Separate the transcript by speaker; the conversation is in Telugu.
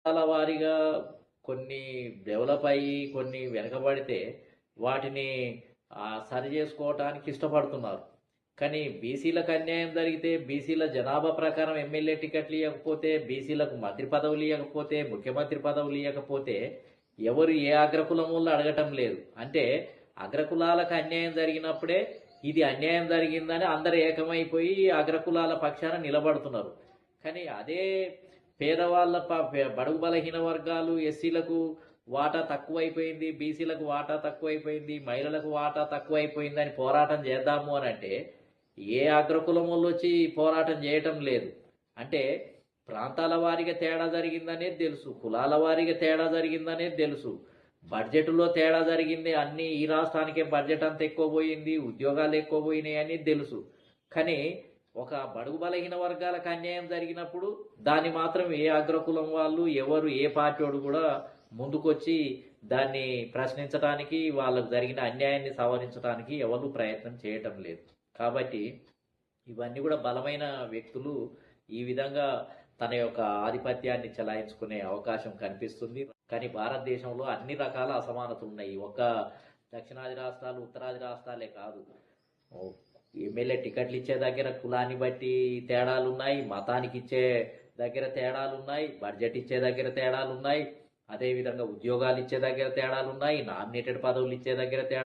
Speaker 1: ప్రాంతాల వారీగా కొన్ని డెవలప్ అయ్యి, కొన్ని వెనకబడితే వాటిని సరి చేసుకోవటానికి ఇష్టపడుతున్నారు. కానీ బీసీలకు అన్యాయం జరిగితే, బీసీల జనాభా ప్రకారం ఎమ్మెల్యే టికెట్లు ఇయ్యకపోతే, బీసీలకు మంత్రి పదవులు ఇయ్యకపోతే, ముఖ్యమంత్రి పదవులు ఇయ్యకపోతే ఎవరు ఏ అగ్రకులం వోళ్ళు అడగటం లేదు. అంటే అగ్రకులాలకు అన్యాయం జరిగినప్పుడే ఇది అన్యాయం జరిగిందని అందరూ ఏకమైపోయి అగ్రకులాల పక్షాన నిలబడుతున్నారు. కానీ అదే పేదవాళ్ళ బడుగు బలహీన వర్గాలు ఎస్సీలకు వాటా తక్కువైపోయింది, బీసీలకు వాటా తక్కువైపోయింది, మహిళలకు వాటా తక్కువైపోయింది అని పోరాటం చేద్దాము అని అంటే ఏ అగ్రకులం వాళ్ళు వచ్చి పోరాటం చేయటం లేదు. అంటే ప్రాంతాల వారీగా తేడా జరిగిందనేది తెలుసు, కులాల వారీగా తేడా జరిగిందనేది తెలుసు, బడ్జెట్లో తేడా జరిగింది, అన్ని ఈ రాష్ట్రానికే బడ్జెట్ అంత ఎక్కువ పోయింది, ఉద్యోగాలు ఎక్కువ పోయినాయి అనేది తెలుసు. కానీ ఒక బడుగు బలహీన వర్గాలకు అన్యాయం జరిగినప్పుడు దాన్ని మాత్రం ఏ అగ్రకులం వాళ్ళు ఎవరు ఏ పార్టీ వాడు కూడా ముందుకొచ్చి దాన్ని ప్రశ్నించడానికి, వాళ్ళకు జరిగిన అన్యాయాన్ని సవరించడానికి ఎవరు ప్రయత్నం చేయటం లేదు. కాబట్టి ఇవన్నీ కూడా బలమైన వ్యక్తులు ఈ విధంగా తన యొక్క ఆధిపత్యాన్ని చెలాయించుకునే అవకాశం కనిపిస్తుంది. కానీ భారతదేశంలో అన్ని రకాల అసమానతలు ఉన్నాయి. ఒక దక్షిణాది రాష్ట్రాలు, ఉత్తరాది రాష్ట్రాలే కాదు. ఎమ్మెల్యే టికెట్లు ఇచ్చే దగ్గర కులాన్ని బట్టి తేడాలు ఉన్నాయి, మతానికి ఇచ్చే దగ్గర తేడాలు ఉన్నాయి, బడ్జెట్ ఇచ్చే దగ్గర తేడాలు ఉన్నాయి, అదేవిధంగా ఉద్యోగాలు ఇచ్చే దగ్గర తేడాలు ఉన్నాయి, నామినేటెడ్ పదవులు ఇచ్చే దగ్గర తేడా